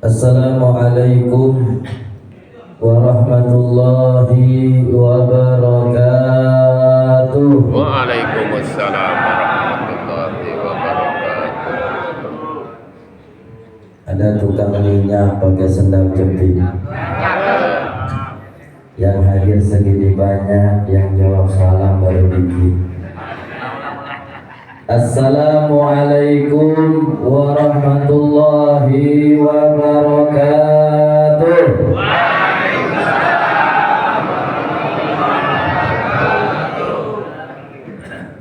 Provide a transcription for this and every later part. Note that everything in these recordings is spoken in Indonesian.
Assalamualaikum warahmatullahi wabarakatuh. Waalaikumsalam warahmatullahi wabarakatuh. Ada tukang minyak pakai sendal jepit. Yang hadir segini banyak, yang jawab salam baru dikit. Assalamualaikum warahmatullahi wabarakatuh.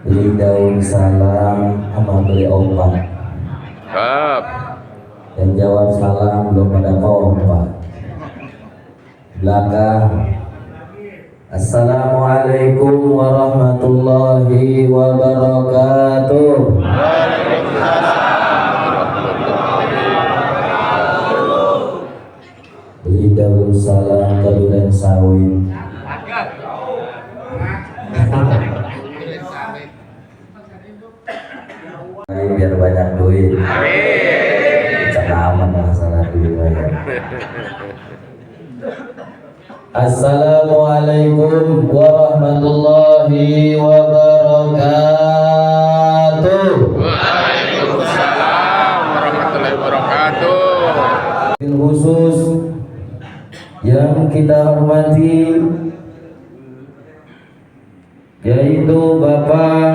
Beli daun salam sama beli obat. Yang jawab salam belum pada obat. Belakang. Assalamualaikum warahmatullahi wabarakatuh. Beli daun salam ke duren sawit. Biar banyak duit. Jangan aman masalah duit banyak. Assalamualaikum warahmatullahi wabarakatuh. Waalaikumsalam warahmatullahi wabarakatuh. Khusus yang kita hormati yaitu Bapak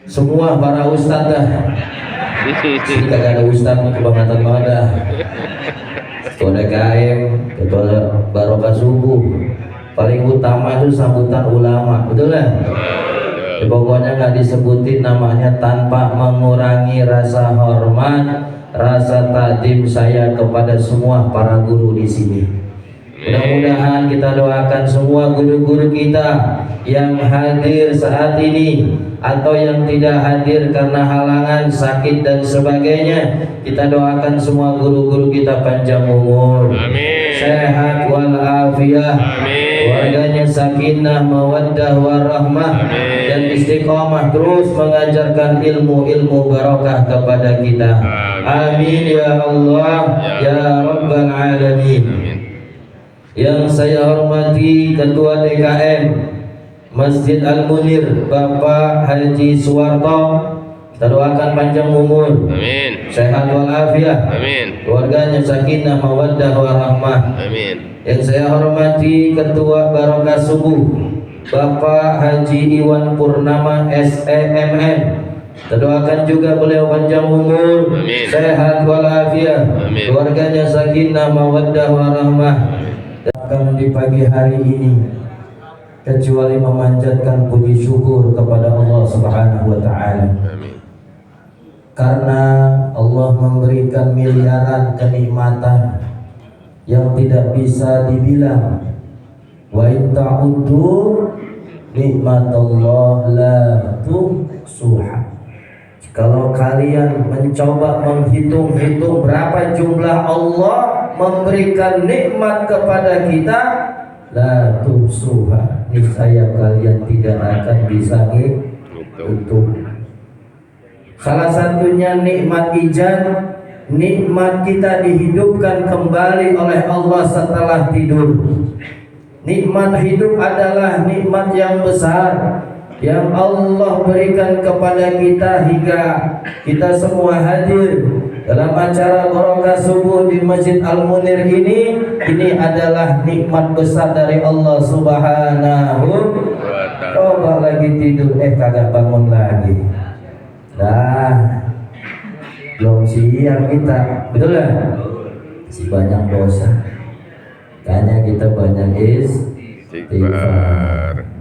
semua para ustadzah. Jika ada ustadz kebangetan banget. Ketua DKM, ketua Barokah Subuh. Paling utama itu sambutan ulama, betul kan? Pokoknya nggak disebutin namanya tanpa mengurangi rasa hormat, rasa takdim saya kepada semua para guru di sini. Mudah-mudahan kita doakan semua guru-guru kita yang hadir saat ini atau yang tidak hadir karena halangan, sakit dan sebagainya. Kita doakan semua guru-guru kita panjang umur, sehat walafiat, keluarganya sakinah, mawaddah warahmah, dan istiqomah terus mengajarkan ilmu-ilmu barokah kepada kita. Amin ya Allah ya Rabbal Alamin. Yang saya hormati Ketua DKM Masjid Al-Munir Bapak Haji Suwarto, kita doakan panjang umur, amin, sehat walafiat, amin, keluarganya sakinah mawaddah warahmah, amin. Yang saya hormati Ketua Barokah Subuh Bapak Haji Iwan Purnama SEMN, kita doakan juga beliau panjang umur, amin, sehat walafiat, amin, keluarganya sakinah mawaddah warahmah. Akan di pagi hari ini kecuali memanjatkan puji syukur kepada Allah Subhanahu wa taala. Karena Allah memberikan miliaran kenikmatan yang tidak bisa dibilang. Wa in ta'uddu nikmatallah la tuhsuha. Kalau kalian mencoba menghitung-hitung berapa jumlah Allah memberikan nikmat kepada kita, la tuhsuha, niscaya kalian tidak akan bisa hitung. Salah satunya nikmat ijaz, nikmat kita dihidupkan kembali oleh Allah setelah tidur. Nikmat hidup adalah nikmat yang besar yang Allah berikan kepada kita hingga kita semua hadir dalam acara Barokah Subuh di Masjid Al-Munir ini. Ini adalah nikmat besar dari Allah Subhanahu wa ta'ala. Coba lagi tidur, kagak bangun lagi. Dah, belum siap kita, betul kan? Masih banyak dosa. Makanya kita banyak istighfar.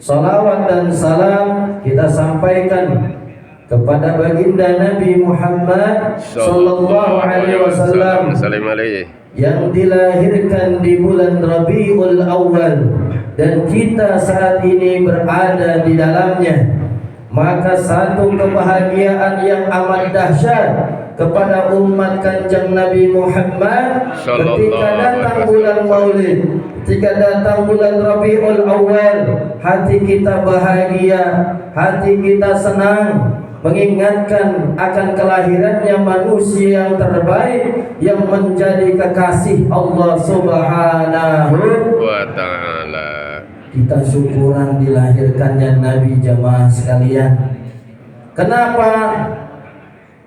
Salawat dan salam kita sampaikan kepada baginda Nabi Muhammad sallallahu alaihi wasallam yang dilahirkan di bulan Rabiul Awal dan kita saat ini berada di dalamnya. Maka satu kebahagiaan yang amat dahsyat kepada umat Kanjeng Nabi Muhammad ketika datang bulan Maulid, ketika datang bulan Rabiul Awal, hati kita bahagia, hati kita senang, mengingatkan akan kelahirannya manusia yang terbaik yang menjadi kekasih Allah Subhanahu wa ta'ala. Kita syukuran dilahirkannya Nabi, jamaah sekalian. Kenapa?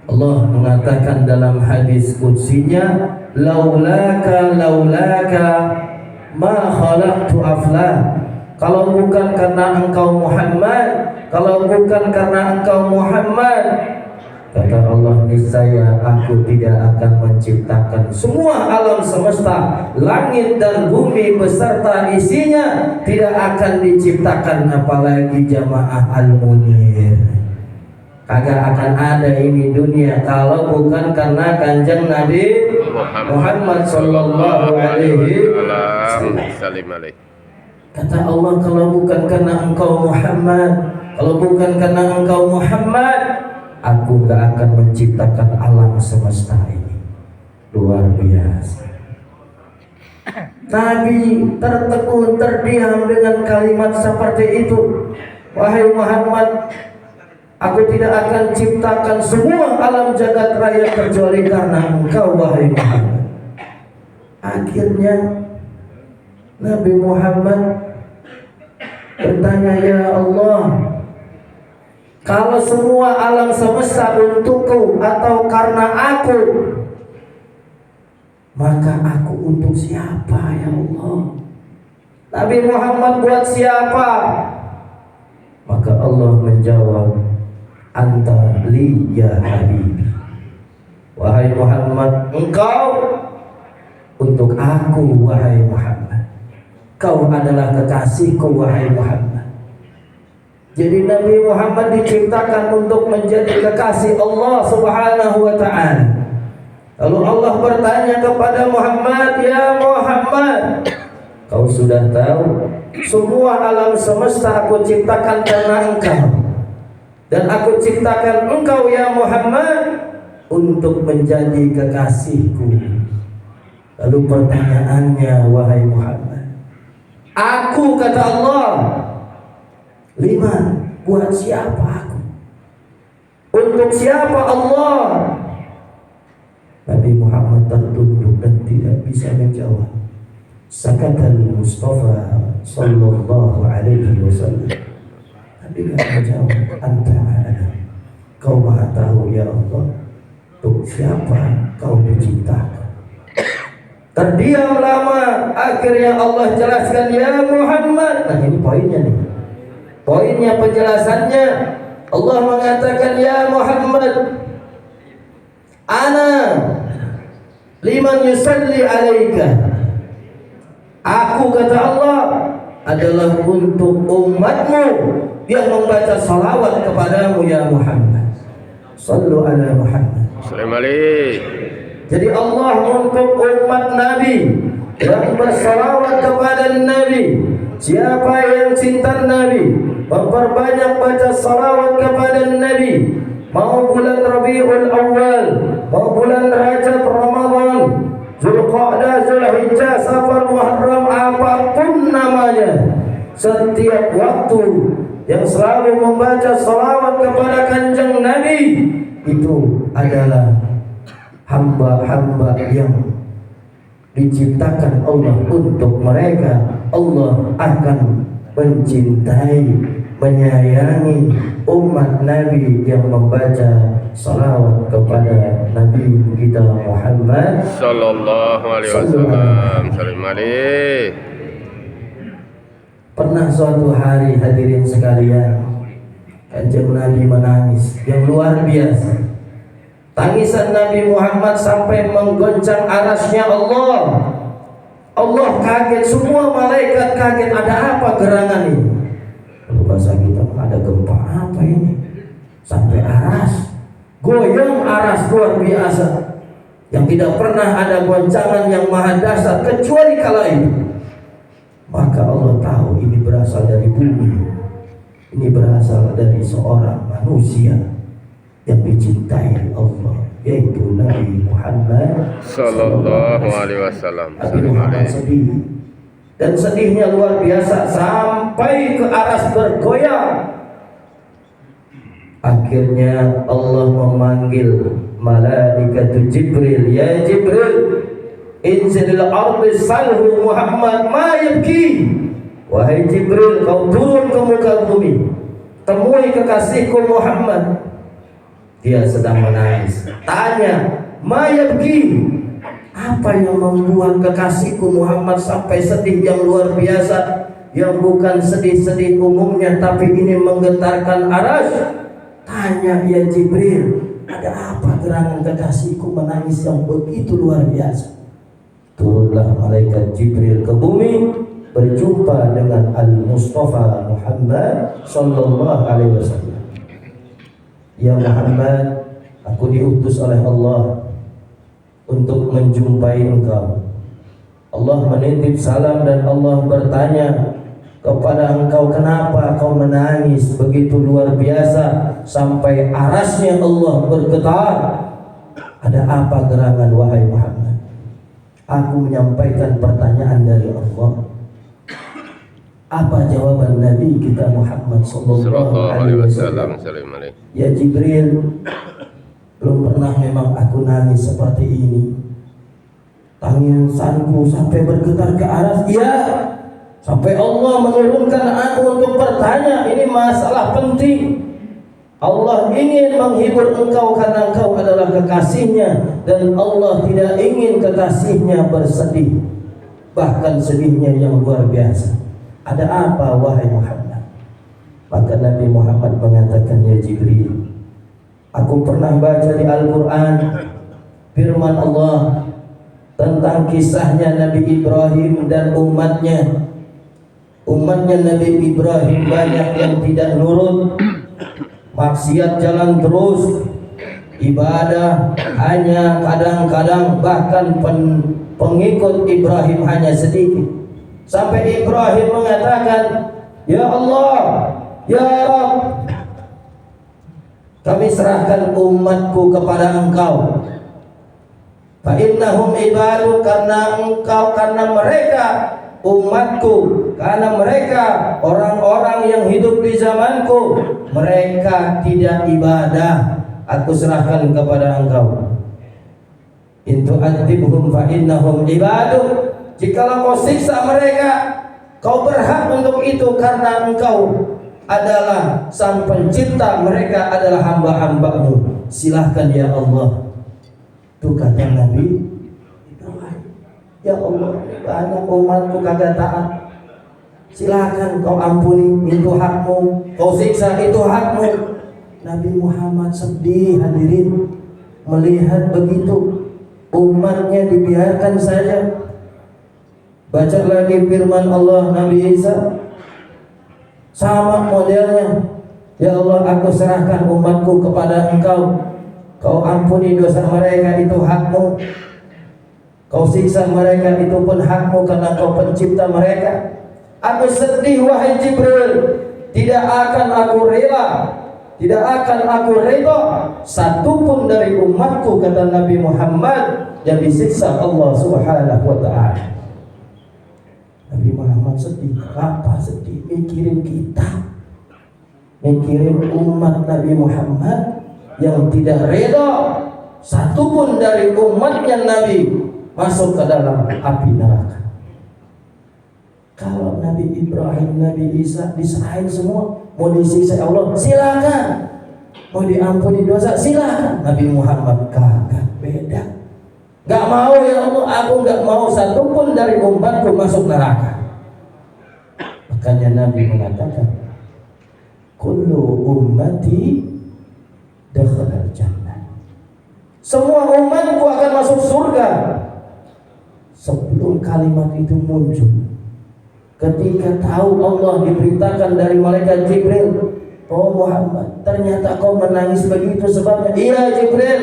Allah mengatakan dalam hadis qudsinya, laulaka ma khalaqtu aflan. Kalau bukan karena engkau Muhammad, kalau bukan karena engkau Muhammad, kata Allah, niscaya aku tidak akan menciptakan semua alam semesta, langit dan bumi beserta isinya tidak akan diciptakan, apalagi jamaah al-munir. Kagak akan ada ini dunia kalau bukan karena Kanjeng Nabi Muhammad sallallahu alaihi wasallam. Kata Allah, kalau bukan karena engkau Muhammad, kalau bukan karena engkau Muhammad, aku gak akan menciptakan alam semesta ini. Luar biasa. Nabi tertegun, terdiam dengan kalimat seperti itu. Wahai Muhammad, aku tidak akan ciptakan semua alam jagat raya kecuali karena engkau, wahai Muhammad. Akhirnya Nabi Muhammad bertanya, ya Allah, kalau semua alam semesta untukku atau karena aku, maka aku untuk siapa ya Allah? Nabi Muhammad buat siapa? Maka Allah menjawab, anta li ya habibi. Wahai Muhammad, engkau untuk aku, wahai Muhammad. Kau adalah kekasihku, wahai Muhammad. Jadi Nabi Muhammad diciptakan untuk menjadi kekasih Allah Subhanahu wa ta'ala. Lalu Allah bertanya kepada Muhammad, ya Muhammad, kau sudah tahu semua alam semesta aku ciptakan karena engkau, dan aku ciptakan engkau ya Muhammad untuk menjadi kekasihku. Lalu pertanyaannya, wahai Muhammad, aku, kata Allah, liman, buat siapa aku? Untuk siapa Allah? Nabi Muhammad tertunduk dan tidak bisa menjawab. Sakatal Mustafa sallallahu alaihi wasallam. Nabi tidak menjawab. Anta a'lam. Kau maha tahu ya Allah, untuk siapa kau diciptakan. Terdiam lama, akhirnya Allah jelaskan, ya Muhammad. Nah ini poinnya nih. Poinnya, penjelasannya, Allah mengatakan, ya Muhammad, ana liman yusalli alaika. Aku, kata Allah, adalah untuk umatmu yang membaca salawat kepadamu ya Muhammad. Sallu ala Muhammad. Assalamualaikum. Jadi Allah untuk umat Nabi yang bersalawat kepada Nabi. Siapa yang cinta Nabi, memperbanyak baca salawat kepada Nabi, mau bulan Rabiul Awal, mau bulan Rajab, Ramadan, Zulqa'dah, Zulhijjah, Safar, Muharram, apapun namanya, setiap waktu yang selalu membaca salawat kepada Kanjeng Nabi, itu adalah hamba-hamba yang diciptakan Allah. Untuk mereka Allah akan mencintai, menyayangi umat Nabi yang membaca salawat kepada Nabi kita Muhammad Sallallahu alaihi wasallam. Assalamualaikum. Pernah suatu hari, hadirin sekalian, Kanjeng Nabi menangis yang luar biasa. Tangisan Nabi Muhammad sampai menggoncang arasnya Allah. Allah kaget, semua malaikat kaget, ada apa gerangan ini? Kalau bahasa kita, ada gempa apa ini? Sampai aras, goyang aras luar biasa, yang tidak pernah ada goncangan yang maha dahsyat kecuali kala itu. Maka Allah tahu ini berasal dari bumi, ini berasal dari seorang manusia yang dicintai Allah, yaitu Nabi Muhammad Sallallahu alaihi wasallam. Nabi Muhammad sedih, dan sedihnya luar biasa sampai ke aras bergoyang. Akhirnya Allah memanggil malaikat Jibril, ya Jibril, inzilil ardi salhu Muhammad ma yabki. Wahai Jibril, kau turun ke muka bumi, temui kekasihku Muhammad, dia sedang menangis. Tanya, ma yabki, apa yang membuat kekasihku Muhammad sampai sedih yang luar biasa, yang bukan sedih-sedih umumnya tapi ini menggetarkan aras? Tanya, ya Jibril, ada apa gerangan kekasihku menangis yang begitu luar biasa? Turunlah malaikat Jibril ke bumi, berjumpa dengan Al-Mustafa Muhammad sallallahu alaihi wasallam. Ya Muhammad, aku diutus oleh Allah untuk menjumpai engkau. Allah menitip salam dan Allah bertanya kepada engkau, kenapa kau menangis begitu luar biasa sampai arasnya Allah bergetar? Ada apa gerangan wahai Muhammad? Aku menyampaikan pertanyaan dari Allah. Apa jawaban Nabi kita Muhammad sallallahu alaihi wasallam? Ya Jibril, belum pernah memang aku nangis seperti ini. Tangisanku sampai bergetar ke aras. Iya, sampai Allah menurunkan aku untuk bertanya. Ini masalah penting. Allah ingin menghibur engkau karena engkau adalah kekasihnya, dan Allah tidak ingin kekasihnya bersedih, bahkan sedihnya yang luar biasa. Ada apa wahai Muhammad? Maka Nabi Muhammad mengatakan, ya Jibril, aku pernah baca di Al-Quran firman Allah tentang kisahnya Nabi Ibrahim dan umatnya. Umatnya Nabi Ibrahim banyak yang tidak nurut, maksiat jalan terus, ibadah hanya kadang-kadang, bahkan pengikut Ibrahim hanya sedikit. Sampai Ibrahim mengatakan, ya Allah, ya Rabb, kami serahkan umatku kepada engkau. Fa innahum ibadu, karena mereka umatku, karena mereka orang-orang yang hidup di zamanku, mereka tidak ibadah, aku serahkan kepada engkau. In tu'adzibhum fa innahum ibadu, jikalau kau siksa mereka, kau berhak untuk itu karena engkau adalah sang pencipta, mereka adalah hamba-hambamu. Silahkan ya Allah. Itu kata Nabi Ibrahim. Ya Allah, banyak umatku kagak taat. Silahkan kau ampuni, itu hakmu. Kau siksa, itu hakmu. Nabi Muhammad sedih hadirin melihat begitu umatnya dibiarkan saja. Baca lagi firman Allah Nabi Isa, sama modelnya. Ya Allah, aku serahkan umatku kepada engkau. Kau ampuni dosa mereka, itu hakmu. Kau siksa mereka, itu pun hakmu karena kau pencipta mereka. Aku sedih wahai Jibril, tidak akan aku rela, tidak akan aku rela satupun dari umatku, kata Nabi Muhammad, yang disiksa Allah Subhanahu wa ta'ala. Nabi Muhammad sedih. Apa sedih? Mikirin kita, mikirin umat Nabi Muhammad yang tidak reda satupun dari umatnya Nabi masuk ke dalam api neraka. Kalau Nabi Ibrahim, Nabi Isa diserahin semua, mau disiksa Allah silakan, mau diampuni dosa silakan. Nabi Muhammad kagak, beda. Gak mau ya Allah, aku gak mau satupun dari umatku masuk neraka. Makanya Nabi mengatakan, kullu ummati dakhalal jannah. Semua umatku akan masuk surga. Sebelum kalimat itu muncul, ketika tahu Allah diberitakan dari malaikat Jibril, oh Muhammad, ternyata kau menangis begitu sebabnya. Iya Jibril,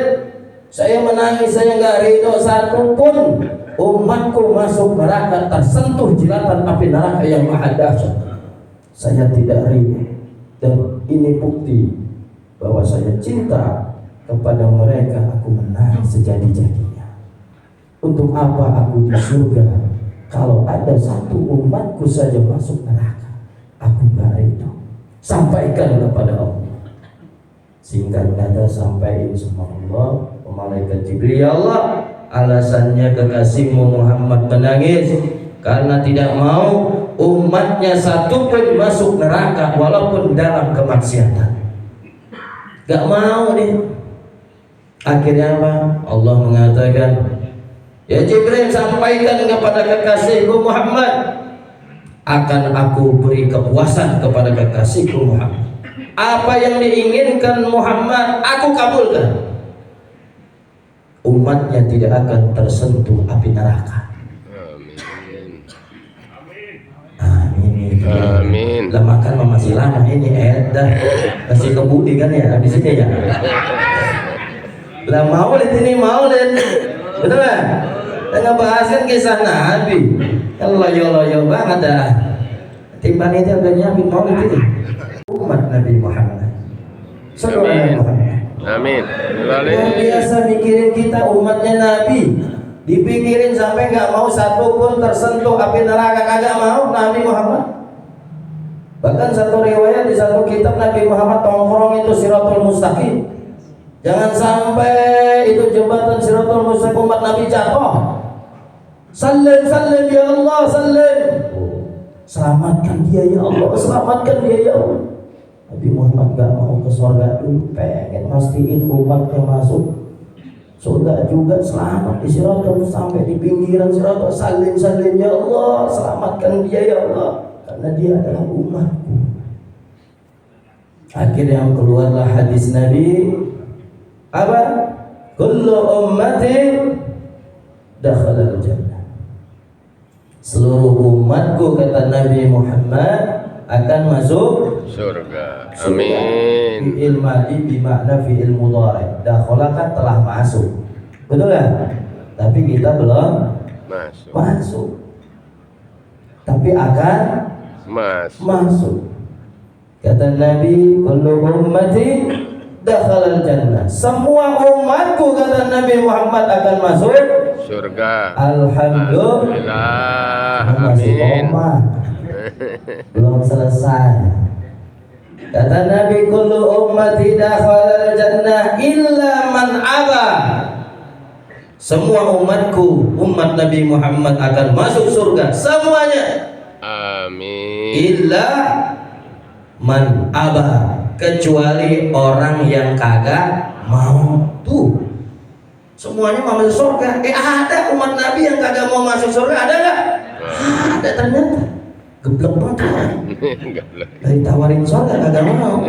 saya menangis, saya nggak ridho satupun umatku masuk neraka, tersentuh jilatan api neraka yang maha dahsyat. Saya tidak ridho, dan ini bukti bahwa saya cinta kepada mereka, aku menangis sejadi-jadinya. Untuk apa aku di surga kalau ada satu umatku saja masuk neraka? Aku gak itu. Sampaikan kepada Allah. Singkat kata sampaikan sama Allah. Malaikat Jibril, ya Allah, alasannya kekasihmu Muhammad menangis karena tidak mau umatnya satu pun masuk neraka walaupun dalam kemaksiatan. Gak mau nih. Akhirnya apa? Allah mengatakan, ya Jibril, sampaikan kepada kekasihku Muhammad, akan aku beri kepuasan kepada kekasihku Muhammad. Apa yang diinginkan Muhammad aku kabulkan. Umatnya tidak akan tersentuh api neraka. Amin. Amin. Lah makan masih lama ini dah masih kebudi kan ya di sini ya. Lah maulid ini maulid, betul kan? Kita bahaskan kisah Nabi. Kalau loyo banget dah. Timbang itu udah nyiapin maulid ini. Umat Nabi Muhammad. Sallallahu Muhammad. Amin. Yang biasa mikirin kita umatnya Nabi, dipikirin sampai nggak mau satu pun tersentuh api neraka, kagak mau Nabi Muhammad. Bahkan satu riwayat di satu kitab Nabi Muhammad tongkrong itu Siratul Mustaqim. Jangan sampai itu jembatan Siratul Mustaqim umat Nabi jatuh. Salim ya Allah, salim. Selamatkan dia ya Allah, selamatkan dia ya Allah. Nabi Muhammad gak mau ke surga dulu, pengen mastiin umatnya masuk surga juga, selamat di Siratul, sampai di pinggiran Siratul. Salim ya Allah, selamatkan dia ya Allah, karena dia adalah umatku. Akhirnya keluarlah hadis Nabi apa? Kullu ummati dakhala al-jannah. Seluruh umatku, kata Nabi Muhammad, akan masuk surga. Amin. Fi'il madi bimakna fi'il mudhari. Dakhala kan telah masuk. Betul kan? Tapi kita belum masuk. Tapi akan masuk. Kata Nabi, kullu ummati dakhala al-jannah. Semua umatku, kata Nabi Muhammad, akan masuk surga. Alhamdulillah. Amin. Belum selesai. Kata Nabi, kullu ummati dakhala al-jannah illa man aba. Semua umatku, umat Nabi Muhammad akan masuk surga semuanya. Amin. Illa man aba, kecuali orang yang kagak mau. Tuh, semuanya mau masuk surga. Ada umat Nabi yang kagak mau masuk surga, ada nggak? Ada ternyata. Geblek banget. Dari tawarin surga kagak mau.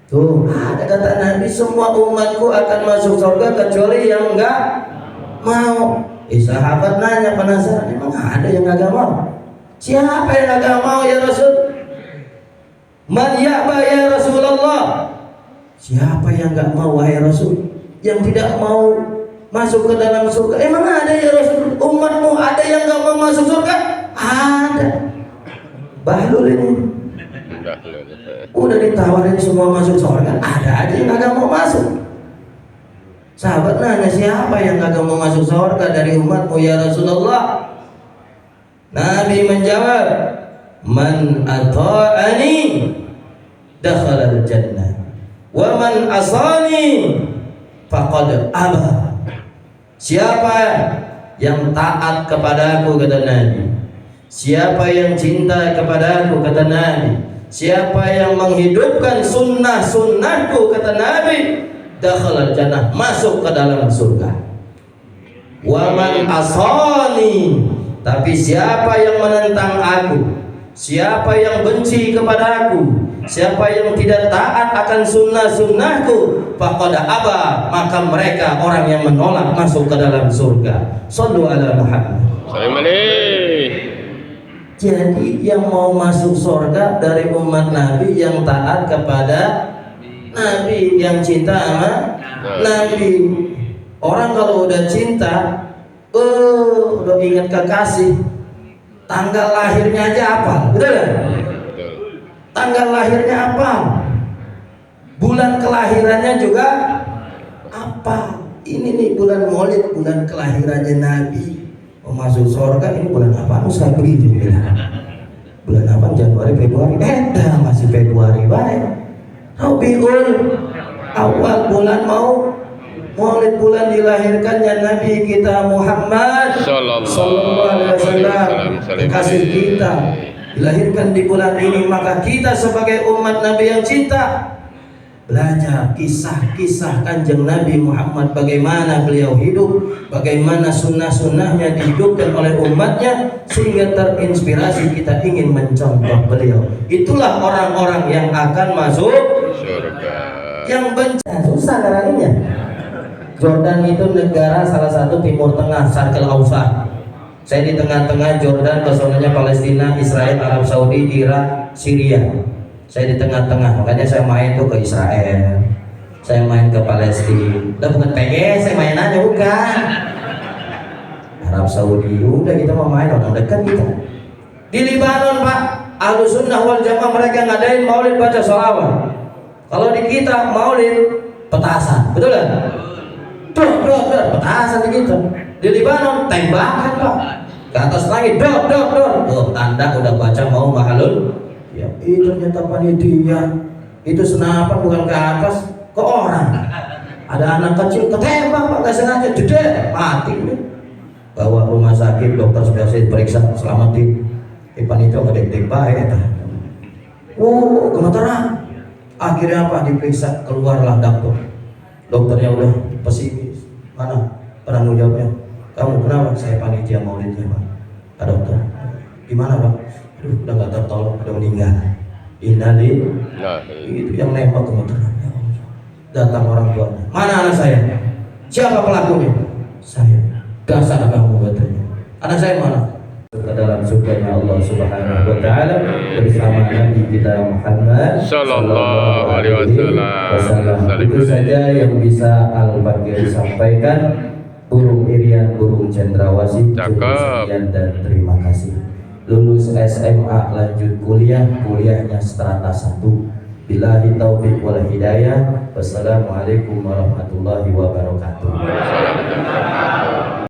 Tuh, ada kata Nabi, semua umatku akan masuk surga kecuali yang enggak mau. Sahabat nanya, penasaran, emang ada yang kagak mau? Siapa yang kagak mau ya Rasul? Man ya'ba ya Rasulullah. Siapa yang enggak mau wahai Rasul? Yang tidak mau masuk ke dalam surga. Emang ada ya Rasul? Umatmu ada yang enggak mau masuk surga? Ada. Bahlul ini udah ditawarin semua masuk surga, ada aja yang kagak mau masuk. Sahabat nanya, siapa yang kagak mau masuk surga dari umatmu ya Rasulullah? Nabi menjawab, man ata'ani dakhala al-jannah wa man asani faqad aba. Siapa yang taat kepadaku, kata Nabi, siapa yang cinta kepadaku, kata Nabi, siapa yang menghidupkan sunnah-sunnahku, kata Nabi, dakhala jannah, masuk ke dalam surga. Wa man asani, tapi siapa yang menentang aku, siapa yang benci kepadaku, siapa yang tidak taat akan sunnah-sunnahku, faqad aba, maka mereka orang yang menolak masuk ke dalam surga. Shallu ala Muhammad. Salam alaikum. Jadi yang mau masuk surga dari umat Nabi yang taat kepada Nabi, yang cinta sama Nabi. Orang kalau udah cinta, udah ingat kekasih, tanggal lahirnya aja apa? Betul kan? Tanggal lahirnya apa? Bulan kelahirannya juga apa? Ini nih bulan Maulid, bulan kelahirannya Nabi. Mau masuk surga ini bulan apa? Saya beli juga. Bulan apa? Januari, Februari. Masih Februari baik. Rabiul Awal bulan mau Maulid, bulan dilahirkannya Nabi kita Muhammad sallallahu alaihi wasallam, kekasih kita, dilahirkan di bulan ini. Maka kita sebagai umat Nabi yang cinta belajar kisah-kisah kanjeng Nabi Muhammad, bagaimana beliau hidup, bagaimana sunnah-sunnahnya dihidupkan oleh umatnya, sehingga terinspirasi kita ingin mencontoh beliau. Itulah orang-orang yang akan masuk surga. Yang bencana susah caranya. Jordan itu negara salah satu Timur Tengah, Syarqil Ausat. Saya di tengah-tengah Jordan, kesonanya Palestina, Israel, Arab Saudi, Irak, Syria. Saya di tengah-tengah, makanya saya main tuh ke Israel, saya main ke Palestina. Udah bukan pengen, saya main aja bukan. Arab Saudi, udah kita mau main, orang dekat kita. Di Libanon Pak, Ahlus Sunnah wal Jamaah mereka ngadain maulid baca sholawat. Kalau di kita maulid petasan, betul kan? Dor, petasan di kita. Di Libanon tembakan Pak, ke atas langit, dor. Tuh tanda udah baca mau mahalul. Ya, itu ternyata panitia. Itu senapan bukan ke atas, ke orang. Ada anak kecil ketembak Pak, nggak sengaja, jedek, mati. Bawa rumah sakit, dokter sudah saya periksa, selamatin. Panitia ngedek-dek baik. Gemeteran. Akhirnya apa? Diperiksa, keluarlah dokter. Dokternya udah pesimis. Mana penanggung jawabnya? Kamu kenapa? Saya panitia maulidnya Pak. Pak dokter, gimana Pak? Udah nggak tertolong, udah meninggal. Innalillahi. Itu yang nembak gemeteran. Datang orang tuanya. Mana anak saya? Siapa pelakunya? Saya. Dasar kamu katanya. Anak saya mana? Ke dalam surganya Allah Subhanahu wa taala bersama Nabi kita Muhammad sallallahu alaihi wasallam. Itu saja yang bisa Al-Bagir sampaikan. Burung Irian, burung cendrawasih. Sekian dan terima kasih. Lulus SMA lanjut kuliahnya strata 1. Billahi taufiq wal hidayah. Wassalamualaikum warahmatullahi wabarakatuh.